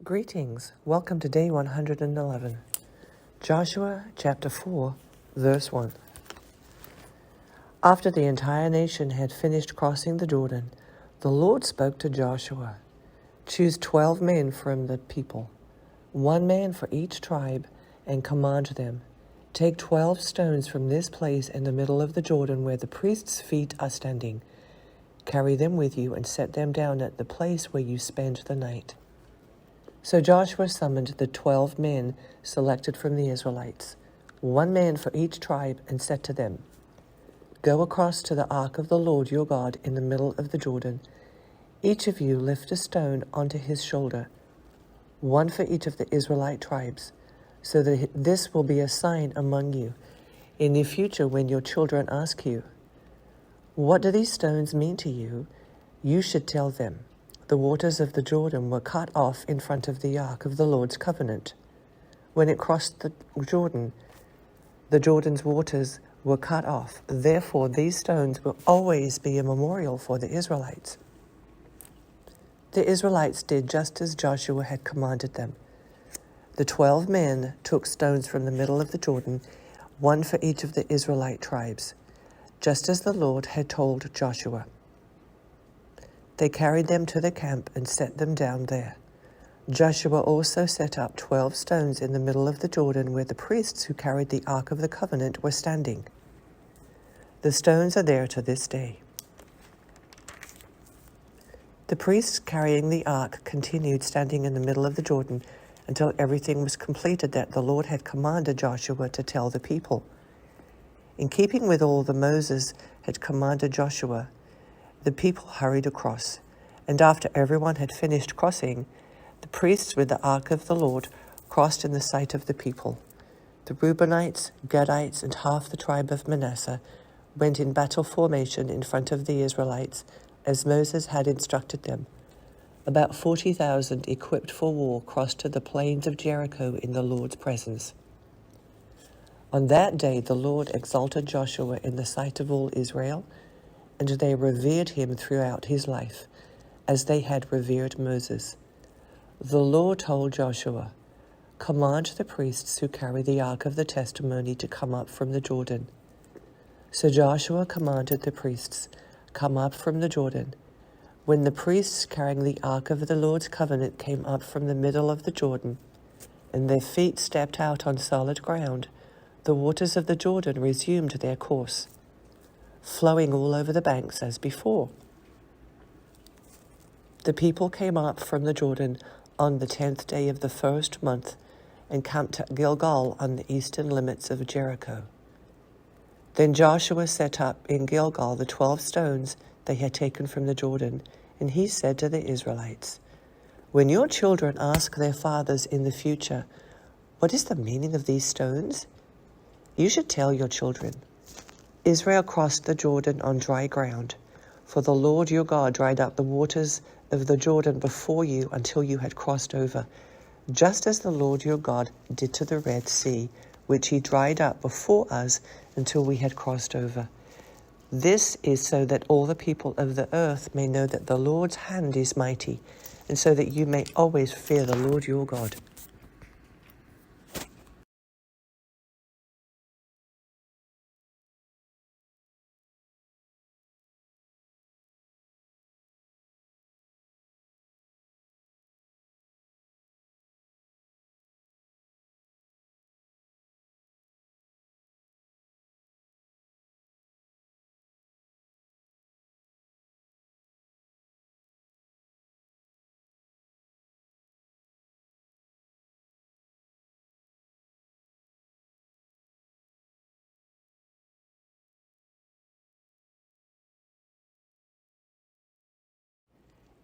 Greetings. Welcome to day 111. Joshua chapter 4, verse 1. After the entire nation had finished crossing the Jordan, the Lord spoke to Joshua. Choose 12 men from the people, 1 man for each tribe, and command them. Take 12 stones from this place in the middle of the Jordan where the priests' feet are standing. Carry them with you and set them down at the place where you spend the night. So Joshua summoned the 12 men selected from the Israelites, 1 man for each tribe, and said to them, Go across to the ark of the Lord your God in the middle of the Jordan. Each of you lift a stone onto his shoulder, 1 for each of the Israelite tribes, so that this will be a sign among you. In the future, when your children ask you, What do these stones mean to you? You should tell them, The waters of the Jordan were cut off in front of the ark of the Lord's covenant. When it crossed the Jordan's waters were cut off. Therefore, these stones will always be a memorial for the Israelites. The Israelites did just as Joshua had commanded them. The 12 men took stones from the middle of the Jordan, 1 for each of the Israelite tribes, just as the Lord had told Joshua. They carried them to the camp and set them down there. Joshua also set up 12 stones in the middle of the Jordan where the priests who carried the Ark of the Covenant were standing. The stones are there to this day. The priests carrying the ark continued standing in the middle of the Jordan until everything was completed that the Lord had commanded Joshua to tell the people. In keeping with all that Moses had commanded Joshua, the people hurried across, and after everyone had finished crossing, the priests with the ark of the Lord crossed in the sight of the people. The Reubenites, Gadites, and half the tribe of Manasseh went in battle formation in front of the Israelites, as Moses had instructed them. About 40,000 equipped for war crossed to the plains of Jericho in the Lord's presence. On that day the Lord exalted Joshua in the sight of all Israel, and they revered him throughout his life, as they had revered Moses. The Lord told Joshua, Command the priests who carry the ark of the testimony to come up from the Jordan. So Joshua commanded the priests, Come up from the Jordan. When the priests carrying the ark of the Lord's covenant came up from the middle of the Jordan, and their feet stepped out on solid ground, the waters of the Jordan resumed their course, flowing all over the banks as before. The people came up from the Jordan on the 10th day of the first month and camped at Gilgal on the eastern limits of Jericho. Then Joshua set up in Gilgal the 12 stones they had taken from the Jordan, and he said to the Israelites, When your children ask their fathers in the future, What is the meaning of these stones? You should tell your children, Israel crossed the Jordan on dry ground, for the Lord your God dried up the waters of the Jordan before you until you had crossed over, just as the Lord your God did to the Red Sea, which he dried up before us until we had crossed over. This is so that all the people of the earth may know that the Lord's hand is mighty, and so that you may always fear the Lord your God.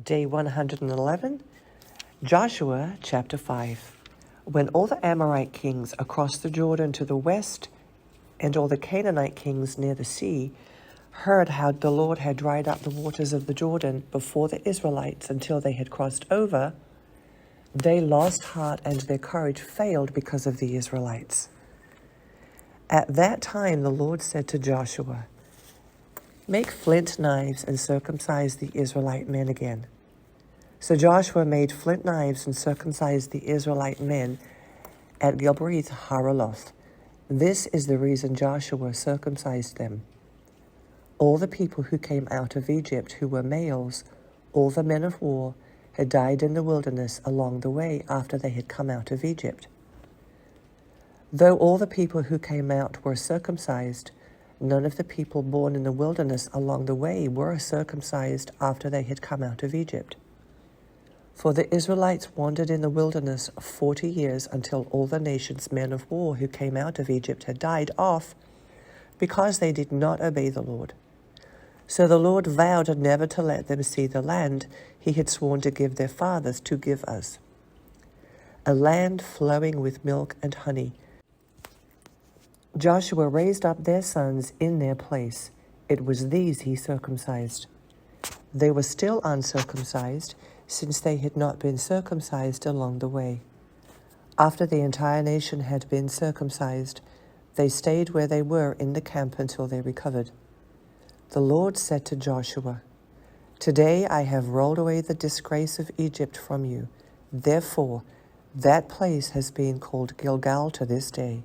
Day 111, Joshua chapter 5. When all the Amorite kings across the Jordan to the west and all the Canaanite kings near the sea heard how the Lord had dried up the waters of the Jordan before the Israelites until they had crossed over, they lost heart and their courage failed because of the Israelites. At that time the Lord said to Joshua, Make flint knives and circumcise the Israelite men again. So Joshua made flint knives and circumcised the Israelite men at Gilbreth Haraloth. This is the reason Joshua circumcised them. All the people who came out of Egypt who were males, all the men of war, had died in the wilderness along the way after they had come out of Egypt. Though all the people who came out were circumcised, none of the people born in the wilderness along the way were circumcised after they had come out of Egypt. For the Israelites wandered in the wilderness 40 years until all the nation's men of war who came out of Egypt had died off because they did not obey the Lord. So the Lord vowed never to let them see the land he had sworn to give their fathers to give us, a land flowing with milk and honey. Joshua raised up their sons in their place. It was these he circumcised. They were still uncircumcised, since they had not been circumcised along the way. After the entire nation had been circumcised, they stayed where they were in the camp until they recovered. The Lord said to Joshua, "Today I have rolled away the disgrace of Egypt from you. Therefore, that place has been called Gilgal to this day."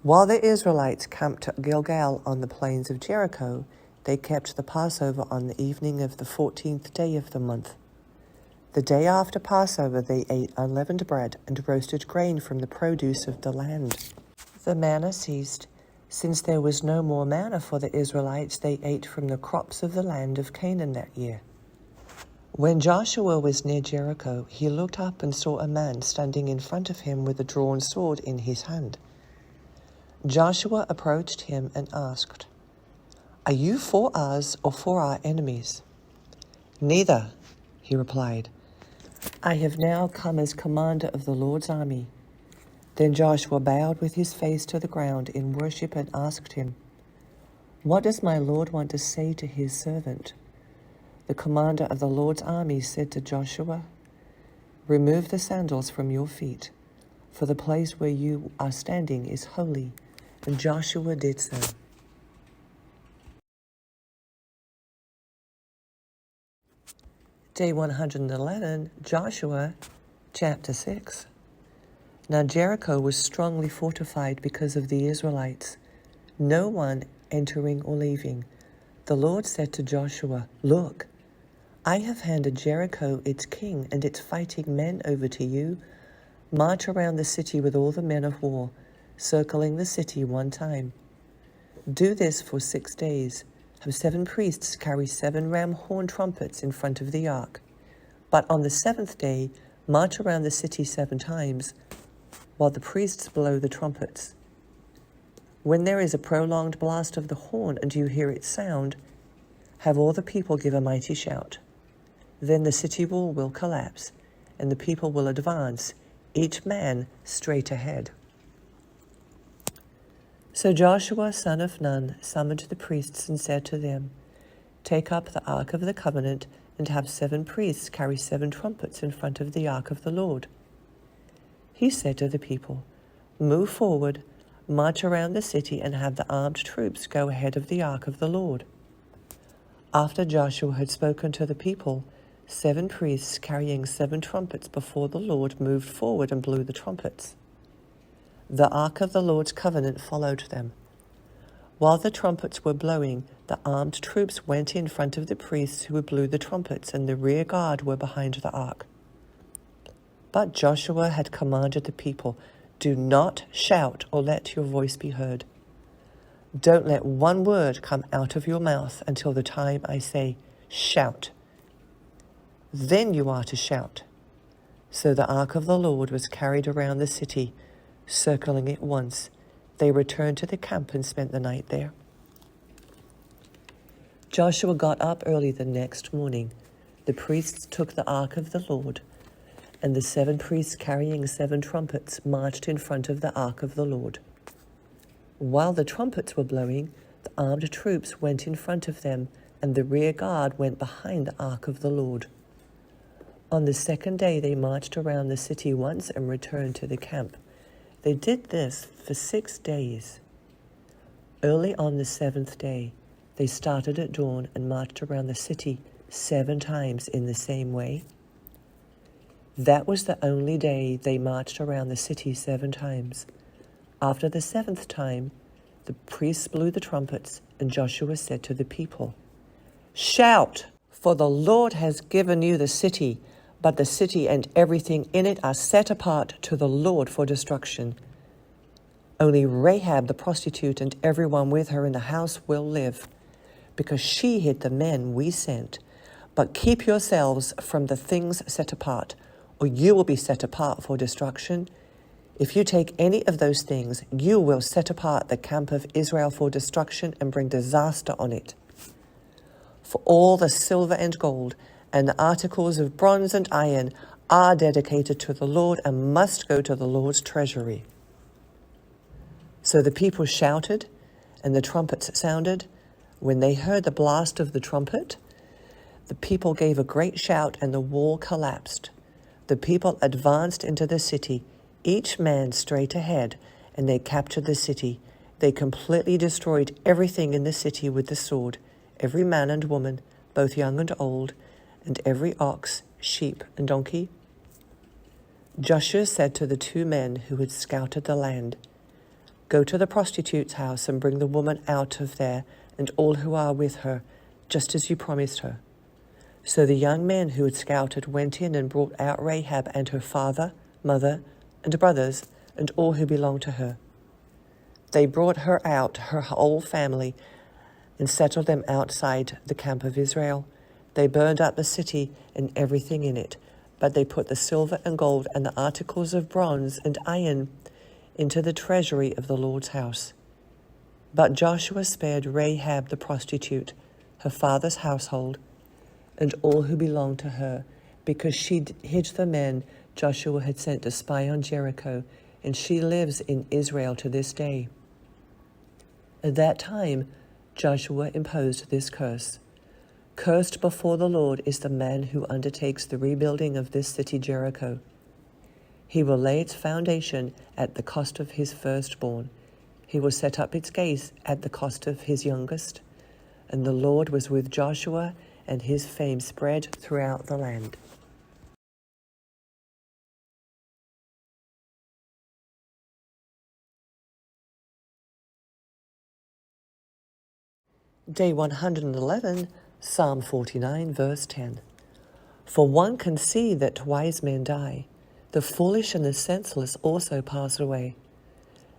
While the Israelites camped at Gilgal on the plains of Jericho, they kept the Passover on the evening of the 14th day of the month. The day after Passover, they ate unleavened bread and roasted grain from the produce of the land. The manna ceased. Since there was no more manna for the Israelites, they ate from the crops of the land of Canaan that year. When Joshua was near Jericho, he looked up and saw a man standing in front of him with a drawn sword in his hand. Joshua approached him and asked, "Are you for us or for our enemies?" "Neither," he replied. "I have now come as commander of the Lord's army." Then Joshua bowed with his face to the ground in worship and asked him, "What does my Lord want to say to his servant?" The commander of the Lord's army said to Joshua, "Remove the sandals from your feet, for the place where you are standing is holy." And Joshua did so. Day 111, Joshua, chapter 6. Now Jericho was strongly fortified because of the Israelites, no one entering or leaving. The Lord said to Joshua, "Look, I have handed Jericho, its king, and its fighting men over to you. March around the city with all the men of war, circling the city one time. Do this for 6 days. Have 7 priests carry 7 ram horn trumpets in front of the ark. But on the 7th day, march around the city 7 times, while the priests blow the trumpets. When there is a prolonged blast of the horn and you hear its sound, have all the people give a mighty shout. Then the city wall will collapse, and the people will advance, each man straight ahead." So Joshua, son of Nun, summoned the priests and said to them, "Take up the Ark of the Covenant and have 7 priests carry 7 trumpets in front of the Ark of the Lord." He said to the people, "Move forward, march around the city, and have the armed troops go ahead of the Ark of the Lord." After Joshua had spoken to the people, 7 priests carrying 7 trumpets before the Lord moved forward and blew the trumpets. The Ark of the Lord's covenant followed them. While the trumpets were blowing, the armed troops went in front of the priests who blew the trumpets, and the rear guard were behind the ark. But Joshua had commanded the people, "Do not shout or let your voice be heard. Don't let one word come out of your mouth until the time I say, 'Shout.' Then you are to shout." So the ark of the Lord was carried around the city, circling it once. They returned to the camp and spent the night there. Joshua got up early the next morning. The priests took the ark of the Lord, and the 7 priests carrying 7 trumpets marched in front of the ark of the Lord. While the trumpets were blowing, the armed troops went in front of them, and the rear guard went behind the ark of the Lord. On the 2nd day they marched around the city once and returned to the camp. They did this for 6 days. Early on the 7th day, they started at dawn and marched around the city 7 times in the same way? That was the only day they marched around the city 7 times. After the 7th time, the priests blew the trumpets, and Joshua said to the people, "Shout, for the Lord has given you the city, but the city and everything in it are set apart to the Lord for destruction. Only Rahab the prostitute and everyone with her in the house will live, because she hid the men we sent. But keep yourselves from the things set apart, or you will be set apart for destruction. If you take any of those things, you will set apart the camp of Israel for destruction and bring disaster on it. For all the silver and gold and the articles of bronze and iron are dedicated to the Lord and must go to the Lord's treasury." So the people shouted, and the trumpets sounded. When they heard the blast of the trumpet, the people gave a great shout, and the wall collapsed. The people advanced into the city, each man straight ahead, and they captured the city. They completely destroyed everything in the city with the sword, every man and woman, both young and old, and every ox, sheep, and donkey. Joshua said to the 2 men who had scouted the land, "Go to the prostitute's house and bring the woman out of there and all who are with her, just as you promised her." So the young men who had scouted went in and brought out Rahab and her father, mother, and brothers, and all who belonged to her. They brought her out, her whole family, and settled them outside the camp of Israel. They burned up the city and everything in it, but they put the silver and gold and the articles of bronze and iron into the treasury of the Lord's house. But Joshua spared Rahab the prostitute, her father's household, and all who belonged to her, because she hid the men Joshua had sent to spy on Jericho, and she lives in Israel to this day. At that time, Joshua imposed this curse: "Cursed before the Lord is the man who undertakes the rebuilding of this city Jericho. He will lay its foundation at the cost of his firstborn. He will set up its gates at the cost of his youngest." And the Lord was with Joshua, and his fame spread throughout the land. Day 111, Psalm 49, verse 10. For one can see that wise men die. The foolish and the senseless also pass away.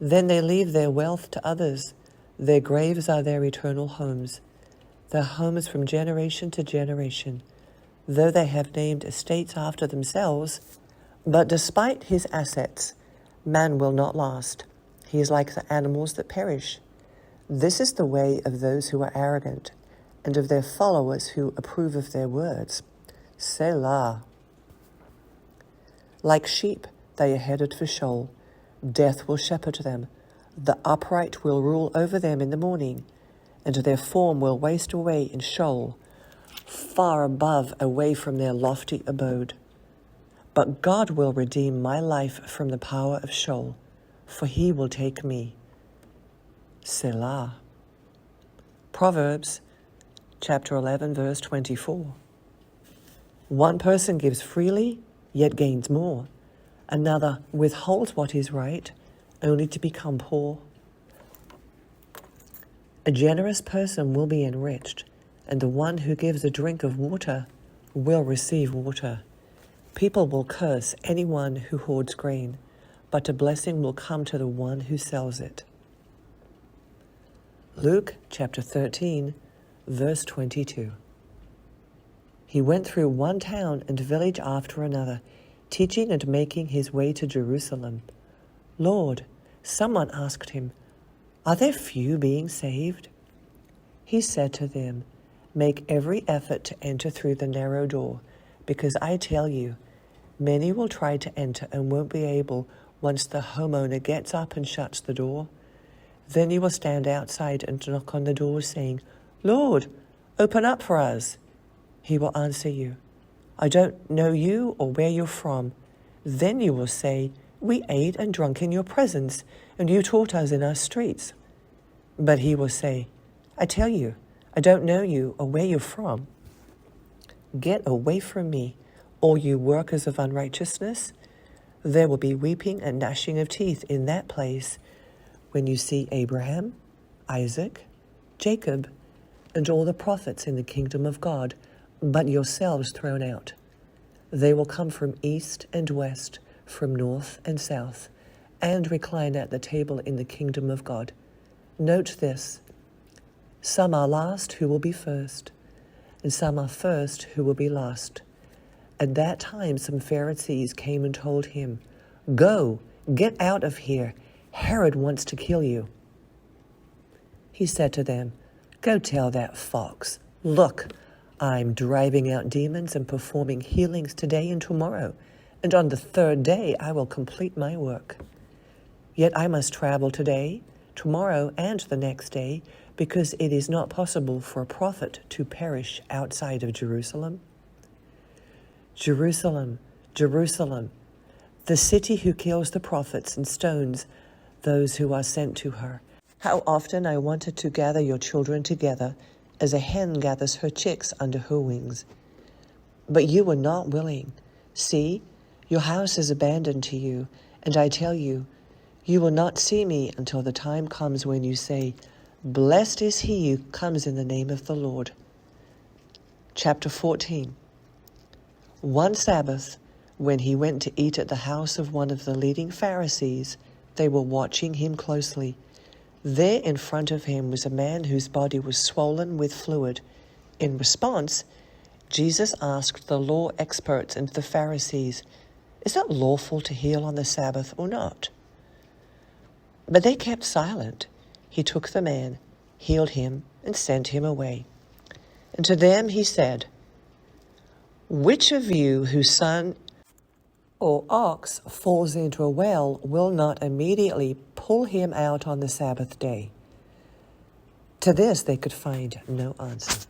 Then they leave their wealth to others. Their graves are their eternal homes, their homes from generation to generation. Though they have named estates after themselves, but despite his assets, man will not last. He is like the animals that perish. This is the way of those who are arrogant, and of their followers who approve of their words. Selah. Like sheep, they are headed for Sheol. Death will shepherd them. The upright will rule over them in the morning, and their form will waste away in Sheol, far above, away from their lofty abode. But God will redeem my life from the power of Sheol, for he will take me. Selah. Proverbs chapter 11, verse 24. One person gives freely, yet gains more. Another withholds what is right, only to become poor. A generous person will be enriched, and the one who gives a drink of water will receive water. People will curse anyone who hoards grain, but a blessing will come to the one who sells it. Luke chapter 13, verse 22. He went through one town and village after another, teaching and making his way to Jerusalem. Lord, someone asked him, are there few being saved? He said to them, make every effort to enter through the narrow door, because I tell you, many will try to enter and won't be able once the homeowner gets up and shuts the door. Then you will stand outside and knock on the door, saying, Lord, open up for us. He will answer you, I don't know you or where you're from. Then you will say, we ate and drunk in your presence, and you taught us in our streets. But he will say, I tell you, I don't know you or where you're from. Get away from me, all you workers of unrighteousness. There will be weeping and gnashing of teeth in that place when you see Abraham, Isaac, Jacob, and all the prophets in the kingdom of God, but yourselves thrown out. They will come from east and west, from north and south, and recline at the table in the kingdom of God. Note this: some are last who will be first, and some are first who will be last. At that time some Pharisees came and told him, "Go, get out of here. Herod wants to kill you." He said to them, "Go tell that fox, look, I'm driving out demons and performing healings today and tomorrow, and on the third day I will complete my work. Yet I must travel today, tomorrow, and the next day, because it is not possible for a prophet to perish outside of Jerusalem. Jerusalem, Jerusalem, the city who kills the prophets and stones those who are sent to her. How often I wanted to gather your children together as a hen gathers her chicks under her wings. But you were not willing. See, your house is abandoned to you, and I tell you, you will not see me until the time comes when you say, 'Blessed is he who comes in the name of the Lord.'" Chapter 14. One Sabbath, when he went to eat at the house of one of the leading Pharisees, they were watching him closely. There in front of him was a man whose body was swollen with fluid. In response, Jesus asked the law experts and the Pharisees, "Is it lawful to heal on the Sabbath or not?" But they kept silent. He took the man, healed him, and sent him away. And to them he said, "Which of you whose son or ox falls into a well will not immediately pull him out on the Sabbath day?" To this they could find no answer.